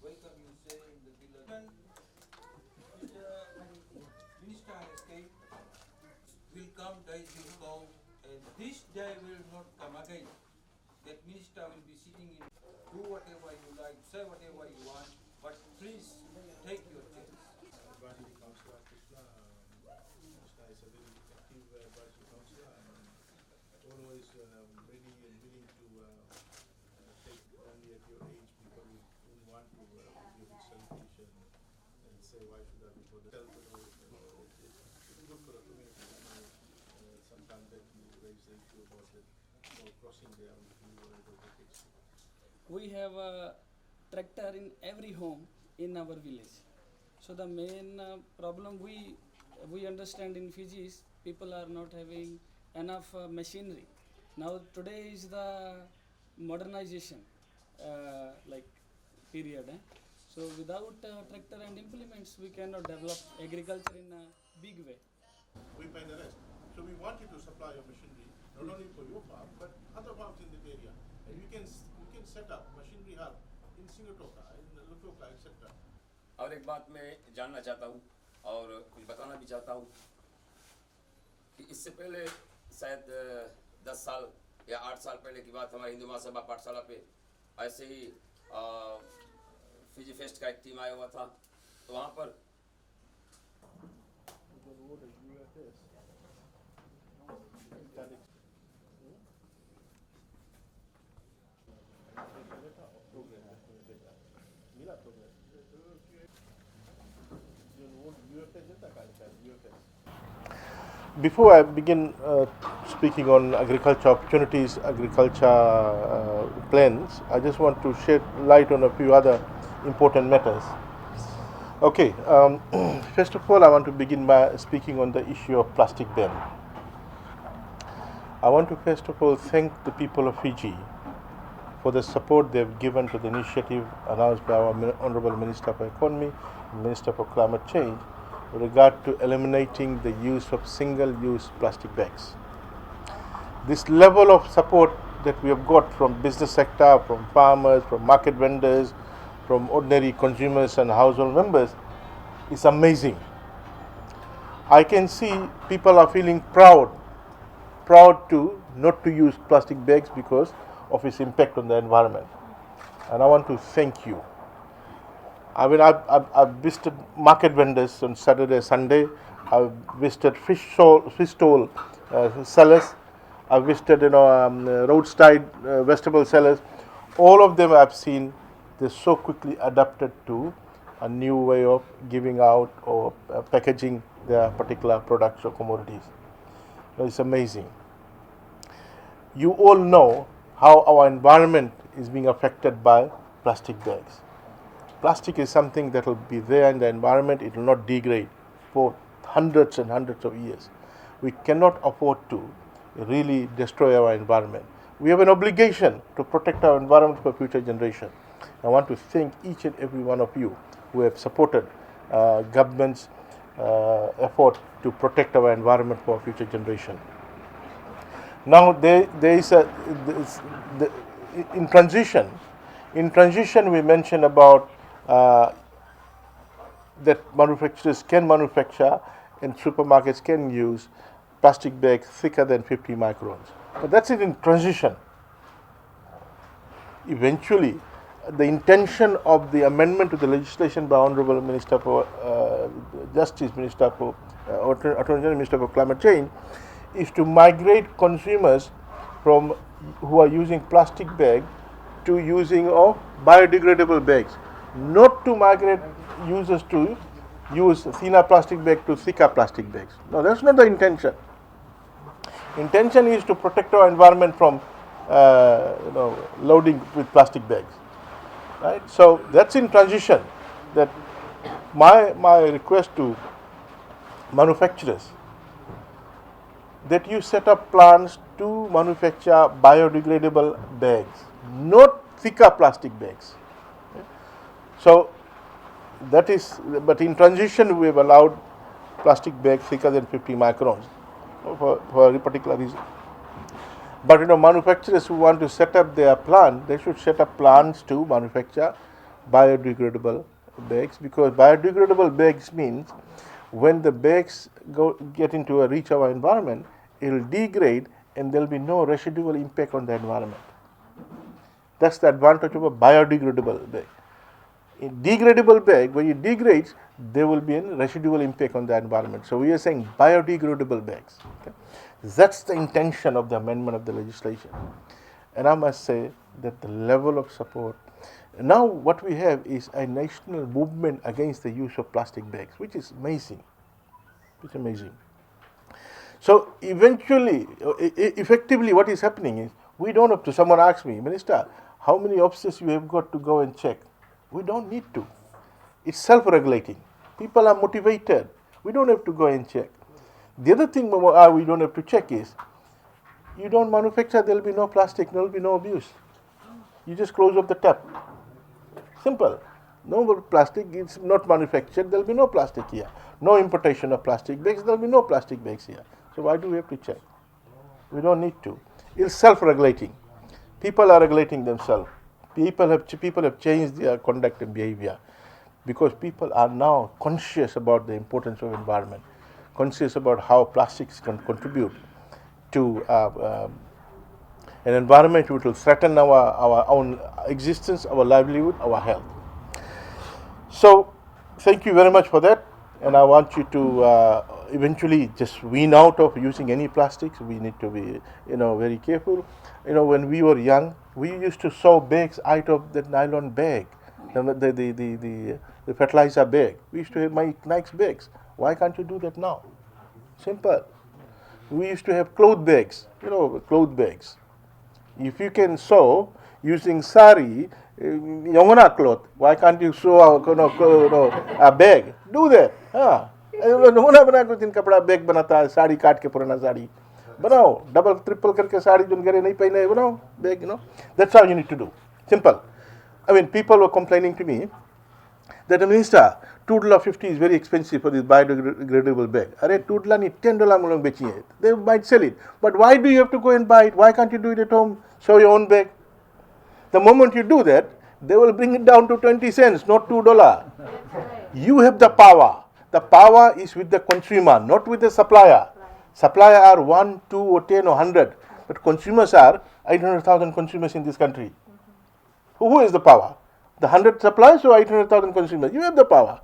Welcome you say in the village. Minister has came, will come, days will go, and this day will not come again. That minister will be sitting in, do whatever you like, say whatever you want, but please take your chance. Advisory Councillor Krishna, Krishna is a very active advisory councillor and always ready and willing to take only at your age people who want to give it salutation and say why should I be for the self, it's good for the community. Sometimes that you raise the issue about it, crossing there with you we have a tractor in every home in our village. So the main problem we understand in Fiji is people are not having enough machinery. Now today is the modernization period. So without tractor and implements we cannot develop agriculture in a big way. We pay the rest. So we want you to supply your machinery not only for your farm but other farms in the area. And we can set up machinery hub in Singatoka, in Lutoka, etc. और एक बात मैं जानना चाहता हूँ और कुछ बताना भी चाहता हूँ कि इससे पहले शायद 10 साल या 8 साल पहले की बात हमारे हिंदू महासभा पाठशाला पे ऐसे ही फिजी फेस्ट का एक टीम आया हुआ था तो वहाँ पर Before I begin speaking on agriculture opportunities, agriculture plans, I just want to shed light on a few other important matters. Okay, first of all, I want to begin by speaking on the issue of plastic ban. I want to first of all thank the people of Fiji for the support they've given to the initiative announced by our Honorable Minister for Economy and Minister for Climate Change with regard to eliminating the use of single-use plastic bags. This level of support that we have got from business sector, from farmers, from market vendors, from ordinary consumers and household members is amazing. I can see people are feeling proud to not to use plastic bags because of its impact on the environment. And I want to thank you. I mean, I've visited market vendors on Saturday, Sunday. I've visited fish stall sellers. I've visited, roadside vegetable sellers. All of them I've seen, they so quickly adapted to a new way of giving out or packaging their particular products or commodities. It's amazing. You all know how our environment is being affected by plastic bags. Plastic is something that will be there in the environment. It will not degrade for hundreds and hundreds of years. We cannot afford to really destroy our environment. We have an obligation to protect our environment for future generations. I want to thank each and every one of you who have supported government's effort to protect our environment for future generation. Now there is in transition we mentioned about that manufacturers can manufacture and supermarkets can use plastic bags thicker than 50 microns. But that's it in transition. Eventually, the intention of the amendment to the legislation by Honorable Minister for Justice, Minister for Attorney General, Minister for Climate Change, is to migrate consumers from who are using plastic bags to using of biodegradable bags, not to migrate users to use thinner plastic bag to thicker plastic bags. No, that's not the intention. Intention is to protect our environment from loading with plastic bags, right? So that's in transition. That my request to manufacturers, that you set up plants to manufacture biodegradable bags, not thicker plastic bags. So that is, but in transition we have allowed plastic bags thicker than 50 microns for a particular reason. But manufacturers who want to set up their plant, they should set up plants to manufacture biodegradable bags, because biodegradable bags means when the bags get into reach our environment, it will degrade and there will be no residual impact on the environment. That's the advantage of a biodegradable bag. In degradable bag, when it degrades, there will be a residual impact on the environment. So we are saying biodegradable bags. Okay? That's the intention of the amendment of the legislation. And I must say that the level of support. Now what we have is a national movement against the use of plastic bags, which is amazing. It's amazing. So eventually, effectively what is happening is, we don't have to, someone asked me, Minister, how many offices you have got to go and check? We don't need to. It's self-regulating. People are motivated. We don't have to go and check. The other thing we don't have to check is, you don't manufacture, there will be no plastic, there will be no abuse. You just close up the tap. Simple. No more plastic, it's not manufactured, there will be no plastic here. No importation of plastic bags, there will be no plastic bags here. So why do we have to check? We don't need to. It's self-regulating. People are regulating themselves. People have changed their conduct and behavior, because people are now conscious about the importance of environment, conscious about how plastics can contribute to an environment which will threaten our own existence, our livelihood, our health. So thank you very much for that, and I want you to eventually just wean out of using any plastics. We need to be very careful. When we were young, we used to sew bags out of that nylon bag, the fertilizer bag. We used to have make nice bags. Why can't you do that now? Simple. We used to have cloth bags, cloth bags. If you can sew using sari, yamuna cloth, why can't you sew a bag? Do that. नमूना बना के तीन कपड़ा bag बनाता है, साड़ी काट के पुराना साड़ी बनाओ, डबल ट्रिपल करके साड़ी जो घरे नहीं पहने बनाओ bag. That's how you need to do. Simple. I mean, people were complaining to me that the minister, $2.50 is very expensive for this biodegradable bag. Arey $2 नहीं $10 हम लोग बेची है. They might sell it, but why do you have to go and buy it? Why can't you do it at home? Sew your own bag. The moment you do that, they will bring it down to 20 cents, not $2. You have the power. The power is with the consumer, not with the supplier. Supplier are 1, 2, or 10 or 100, but consumers are 800,000 consumers in this country. Who has the power? The 100 suppliers or 800,000 consumers? You have the power.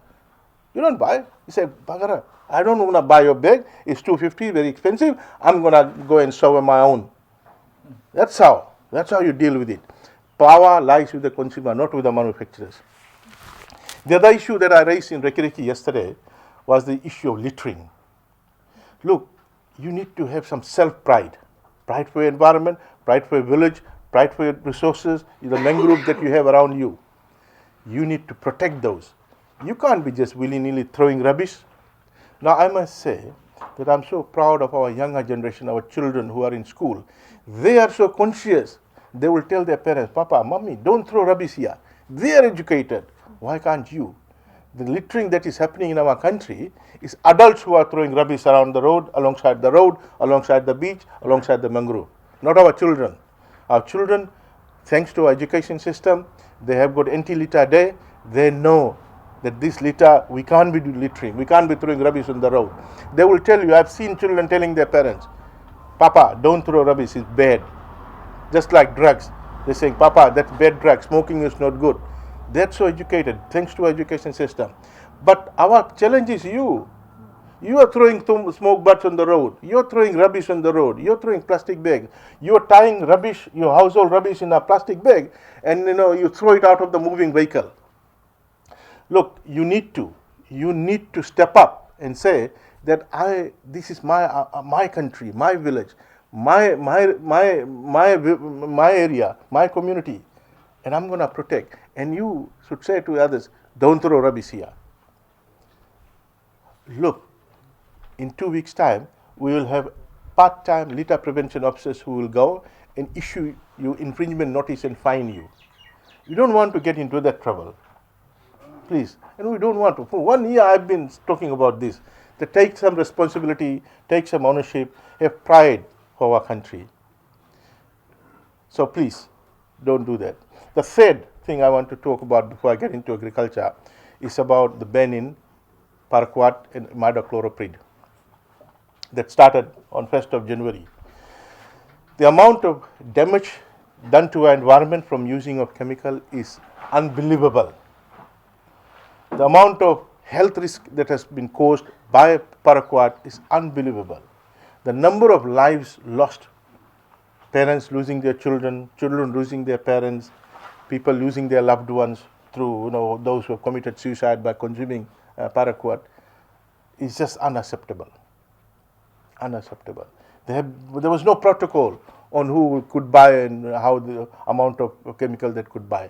You don't buy. You say, Bagara, I don't want to buy your bag. It's $2.50, very expensive. I'm going to go and sew my own. That's how you deal with it. Power lies with the consumer, not with the manufacturers. The other issue that I raised in Rekiriki yesterday was the issue of littering. Look, you need to have some self-pride. Pride for your environment, pride for your village, pride for your resources, the mangroves that you have around you. You need to protect those. You can't be just willy-nilly throwing rubbish. Now, I must say that I'm so proud of our younger generation, our children who are in school. They are so conscious. They will tell their parents, Papa, Mommy, don't throw rubbish here. They are educated. Why can't you? The littering that is happening in our country is adults who are throwing rubbish around the road, alongside the beach, alongside the mangrove. Not our children. Our children, thanks to our education system, they have got anti-litter day. They know that this litter, we can't be littering. We can't be throwing rubbish on the road. They will tell you, I've seen children telling their parents, Papa, don't throw rubbish, it's bad. Just like drugs. They're saying, Papa, that's bad drug. Smoking is not good. They're so educated, thanks to our education system. But our challenge is you. You are throwing smoke butts on the road. You're throwing rubbish on the road. You're throwing plastic bags. You're tying rubbish, your household rubbish in a plastic bag, and you throw it out of the moving vehicle. Look, you need to step up and say that this is my country, my village, my area, my community, and I'm going to protect. And you should say to others, don't throw rubbish here. Look, in 2 weeks' time, we will have part-time litter prevention officers who will go and issue you infringement notice and fine you. You don't want to get into that trouble. Please. And we don't want to. For 1 year I've been talking about this. To take some responsibility, take some ownership, have pride for our country. So please, don't do that. The third thing I want to talk about before I get into agriculture is about the ban in paraquat and imidacloprid that started on 1st of January. The amount of damage done to our environment from using of chemical is unbelievable. The amount of health risk that has been caused by paraquat is unbelievable. The number of lives lost, parents losing their children, children losing their parents, people losing their loved ones through those who have committed suicide by consuming paraquat is just unacceptable. Unacceptable. There was no protocol on who could buy and how the amount of chemical that could buy,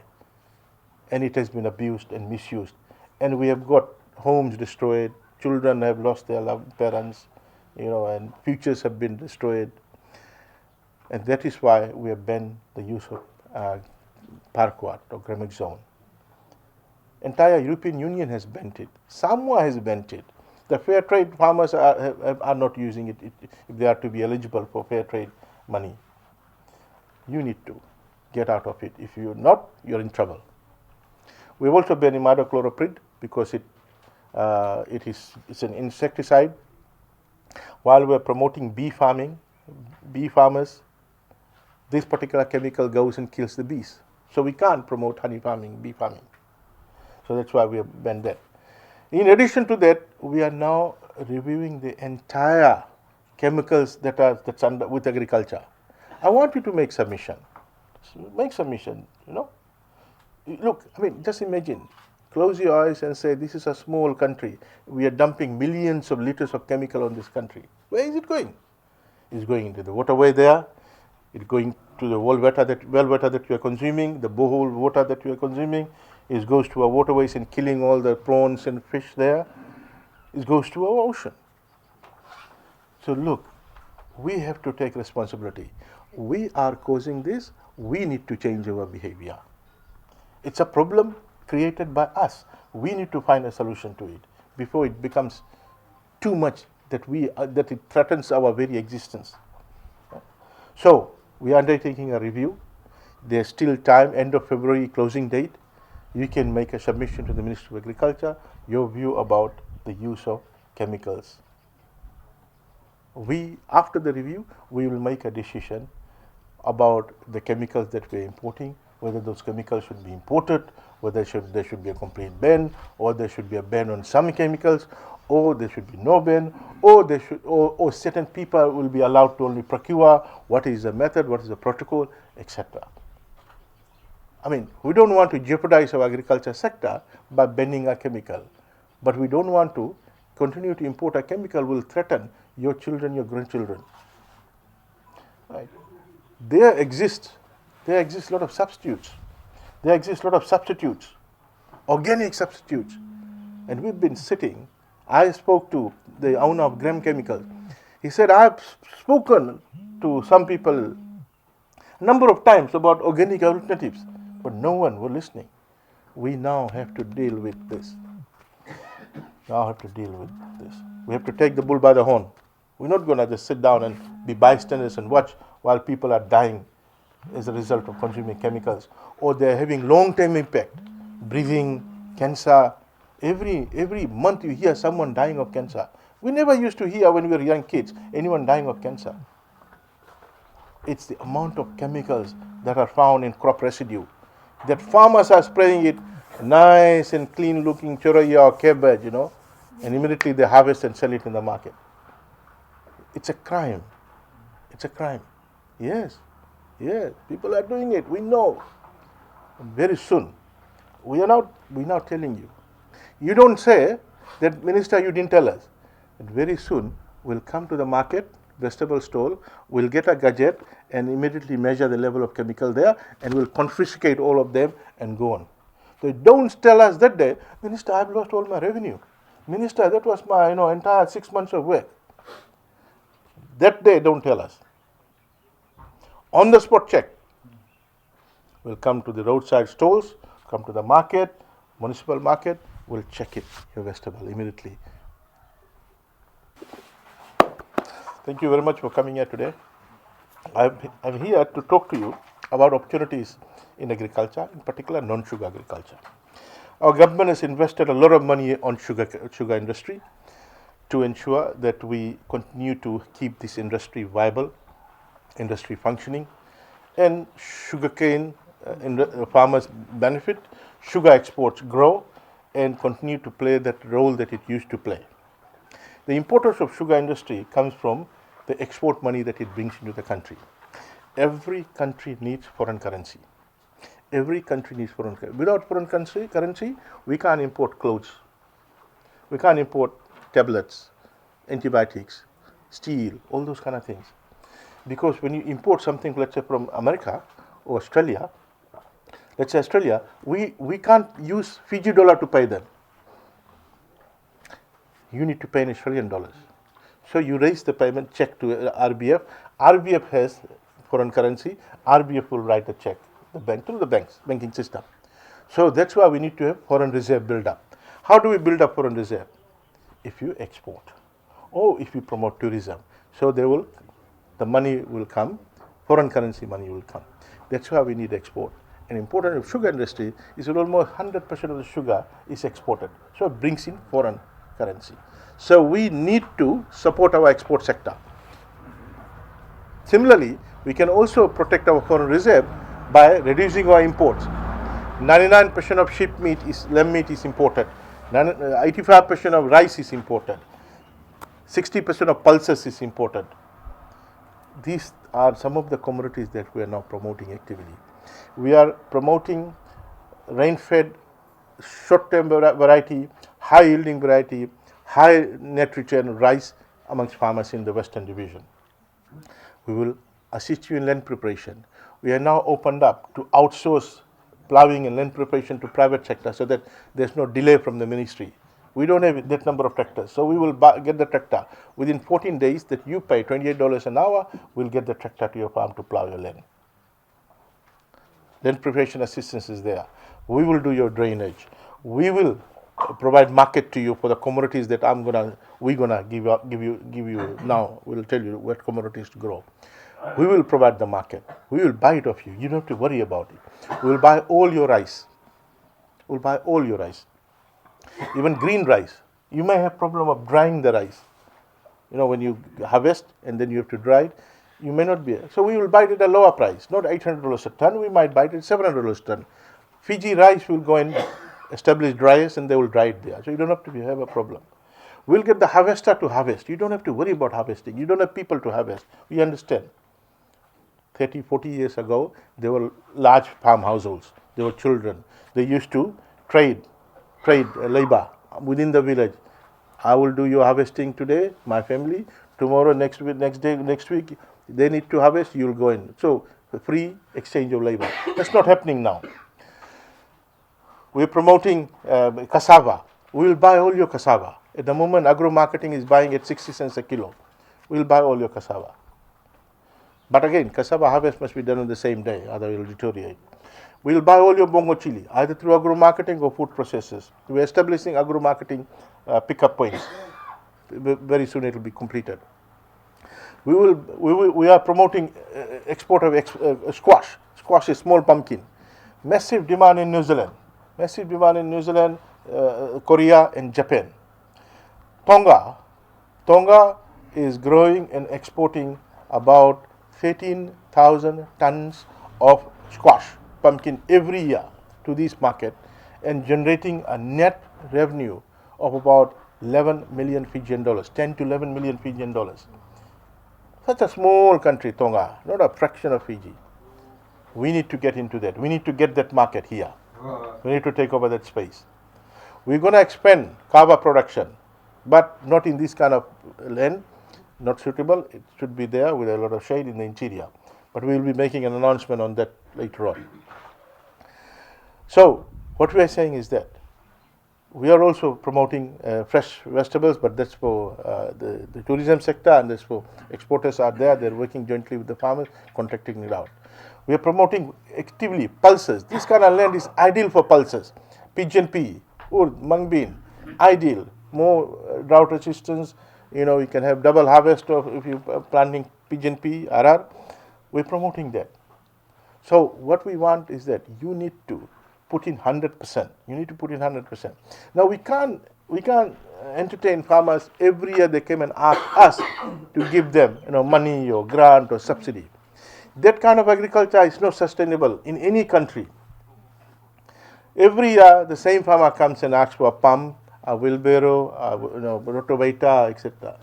and it has been abused and misused, and we have got homes destroyed, children have lost their loved parents, and futures have been destroyed, and that is why we have banned the use of paraquat or gromexone. Entire European Union has banned it. Samoa has banned it. The fair trade farmers are not using it if they are to be eligible for fair trade money. You need to get out of it. If you're not, you're in trouble. We've also banned imidacloprid because it's an insecticide. While we're promoting bee farming, bee farmers, this particular chemical goes and kills the bees. So we can't promote honey farming, bee farming. So that's why we have banned that. In addition to that, we are now reviewing the entire chemicals that's under with agriculture. I want you to make submission. Make submission, Look, just imagine. Close your eyes and say, this is a small country. We are dumping millions of liters of chemical on this country. Where is it going? It's going into the waterway there. It's going to the well water that you are consuming, the borehole water that you are consuming. It goes to our waterways and killing all the prawns and fish there. It goes to our ocean. So look, we have to take responsibility. We are causing this. We need to change our behavior. It's a problem created by us. We need to find a solution to it before it becomes too much that it threatens our very existence. So we are undertaking a review. There's still time, end of February closing date. You can make a submission to the Ministry of Agriculture, your view about the use of chemicals. After the review, we will make a decision about the chemicals that we are importing, whether those chemicals should be imported, whether there should be a complete ban, or there should be a ban on some chemicals, or there should be no ban, or certain people will be allowed to only procure, what is the method, what is the protocol, etc. We don't want to jeopardize our agriculture sector by banning a chemical, but we don't want to continue to import a chemical will threaten your children, your grandchildren. Right? There exists a lot of substitutes. There exists a lot of substitutes, organic substitutes. And we've been sitting. I spoke to the owner of Gram Chemicals. He said, I've spoken to some people a number of times about organic alternatives, but no one was listening. We now have to deal with this. We have to take the bull by the horn. We're not going to just sit down and be bystanders and watch while people are dying as a result of consuming chemicals, or they're having long-term impact, breathing, cancer. Every month you hear someone dying of cancer. We never used to hear when we were young kids anyone dying of cancer. It's the amount of chemicals that are found in crop residue, that farmers are spraying it nice and clean looking choraya or cabbage, and immediately they harvest and sell it in the market. It's a crime. Yes, people are doing it. We know. And very soon, we are now telling you. You don't say that, Minister, you didn't tell us. But very soon, we'll come to the market, vegetable stall, we'll get a gadget and immediately measure the level of chemical there, and we'll confiscate all of them and go on. So don't tell us that day, Minister, I've lost all my revenue. Minister, that was my entire 6 months of work. That day, don't tell us. On the spot check. We'll come to the roadside stalls, come to the market, municipal market, we'll check it, your vegetable, immediately. Thank you very much for coming here today. I'm here to talk to you about opportunities in agriculture, in particular non-sugar agriculture. Our government has invested a lot of money on sugar industry to ensure that we continue to keep this industry viable, industry functioning, and sugarcane farmers benefit, sugar exports grow, and continue to play that role that it used to play. The importance of sugar industry comes from the export money that it brings into the country. Every country needs foreign currency. Every country needs foreign currency. Without foreign currency, we can't import clothes. We can't import tablets, antibiotics, steel, all those kind of things. Because when you import something, let's say from America or Australia, let's say Australia, we can't use Fiji dollar to pay them. You need to pay in Australian dollars. So you raise the payment check to RBF. RBF has foreign currency. RBF will write a check to the banking system. So that's why we need to have foreign reserve build up. How do we build up foreign reserve? If you export or if you promote tourism. So the money will come, foreign currency money will come. That's why we need export. And important of sugar industry is that almost 100% of the sugar is exported. So it brings in foreign currency. So we need to support our export sector. Similarly, we can also protect our foreign reserve by reducing our imports. 99% of sheep meat lamb meat is imported. 85% of rice is imported. 60% of pulses is imported. These are some of the commodities that we are now promoting actively. We are promoting rain-fed, short-term variety, high-yielding variety, high net return rice amongst farmers in the Western Division. We will assist you in land preparation. We are now opened up to outsource ploughing and land preparation to private sector so that there's no delay from the ministry. We don't have that number of tractors, so we will get the tractor. Within 14 days that you pay $28 an hour, we'll get the tractor to your farm to plough your land. Land preparation assistance is there. We will do your drainage. We will provide market to you for the commodities that we're gonna give you now. We'll tell you what commodities to grow. We will provide the market. We will buy it of you. You don't have to worry about it. We will buy all your rice. We'll buy all your rice. Even green rice. You may have problem of drying the rice. You know, when you harvest and then you have to dry it, you may not be. So we will buy it at a lower price, not $800 a ton. We might buy it at $700 a ton. Fiji rice will go and establish dryers and they will dry it there. So you don't have to have a problem. We'll get the harvester to harvest. You don't have to worry about harvesting. You don't have people to harvest. We understand. 30, 40 years ago, there were large farm households. There were children. They used to trade labor within the village. I will do your harvesting today, my family. Tomorrow, next week, they need to harvest, you will go in. So, free exchange of labor. That's not happening now. We're promoting cassava. We will buy all your cassava. At the moment, agro-marketing is buying at 60 cents a kilo. We will buy all your cassava. But again, cassava harvest must be done on the same day, otherwise it will deteriorate. We will buy all your bongo chili, either through agro-marketing or food processors. We are establishing agro-marketing pickup points. Very soon it will be completed. We are promoting export of squash. Squash is small pumpkin. Massive demand in New Zealand. Massive demand in New Zealand, Korea and Japan. Tonga is growing and exporting about 13,000 tons of squash, pumpkin every year to this market and generating a net revenue of about 11 million Fijian dollars, 10 to 11 million Fijian dollars. Such a small country, Tonga, not a fraction of Fiji. We need to get into that. We need to get that market here. We need to take over that space. We're going to expand kava production, but not in this kind of land, not suitable. It should be there with a lot of shade in the interior. But we will be making an announcement on that later on. So, what we are saying is that we are also promoting fresh vegetables, but that's for the tourism sector, and that's for exporters are there. They're working jointly with the farmers, contracting it out. We are promoting actively pulses. This kind of land is ideal for pulses. Pigeon pea, urd, mung bean, ideal. More drought resistance. You can have double harvest of if you are planting pigeon pea, RR. We're promoting that. So what we want is that you need to put in 100%. You need to put in 100%. Now we can't entertain farmers every year. They come and ask us to give them money or grant or subsidy. That kind of agriculture is not sustainable in any country. Every year the same farmer comes and asks for a pump, a wheelbarrow, rotavator, etc.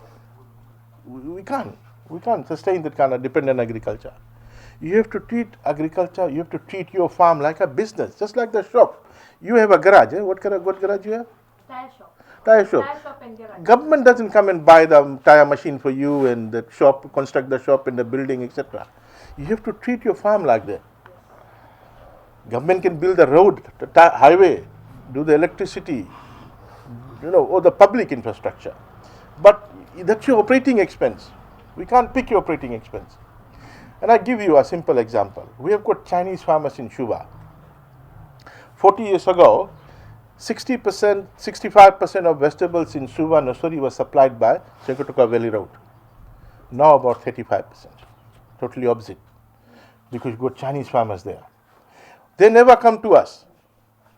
We can't sustain that kind of dependent agriculture. You have to treat agriculture, you have to treat your farm like a business, just like the shop. You have a garage. What garage you have? Tire shop. Tire shop. Tire shop and garage. Government doesn't come and buy the tire machine for you and the shop, construct the shop and the building, etc. You have to treat your farm like that. Government can build the road, the highway, do the electricity, or the public infrastructure. But that's your operating expense. We can't pick your operating expense. And I give you a simple example. We have got Chinese farmers in Suva. 40 years ago, 60%, 65% of vegetables in Suva nursery was supplied by Chekatoka Valley Road. Now about 35%. Totally opposite. Because we've got Chinese farmers there. They never come to us.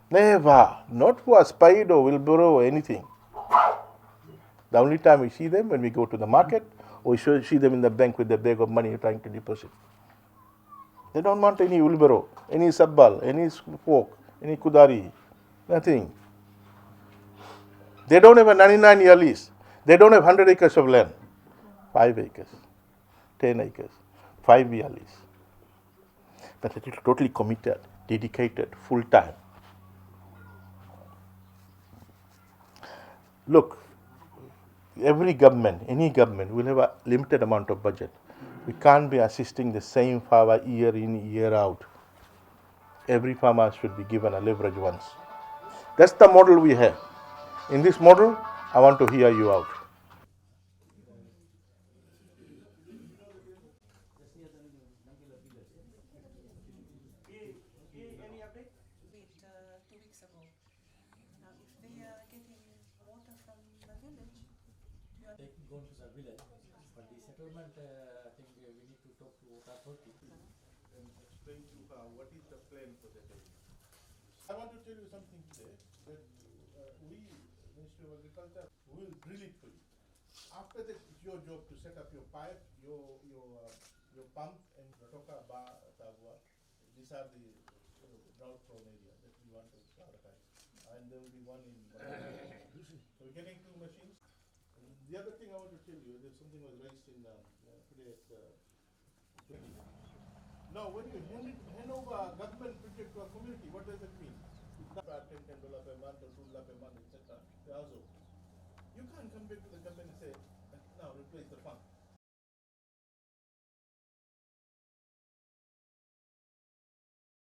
Never. Not for a spade or wheelbarrow or anything. The only time we see them when we go to the market, or we see them in the bank with a bag of money trying to deposit. They don't want any wheelbarrow, any sabbal, any fork, any kudari, nothing. They don't have a 99-year lease. They don't have 100 acres of land. 5 acres, 10 acres, 5-year lease. But they are totally committed, dedicated, full time. Look, every government, any government will have a limited amount of budget. We can't be assisting the same farmer year in, year out. Every farmer should be given a leverage once. That's the model we have. In this model, I want to hear you out. Going to the village, but the settlement, I think we need to talk to water authority. And explain to her what is the plan for the day. I want to tell you something today that we, Ministry of Agriculture, will drill it for you. After that, it's your job to set up your pipe, your pump, and Rotoka, Ba, Tabua. These are the drought-prone area that we want to prioritize. And there will be one in. So we're getting 2 machines. The other thing I want to tell you, there's something was raised in today at now, when you hand over a government project to a community, what does it mean? $10 per month or $2 per month, etc. You can't come back to the government and say, now replace the fund.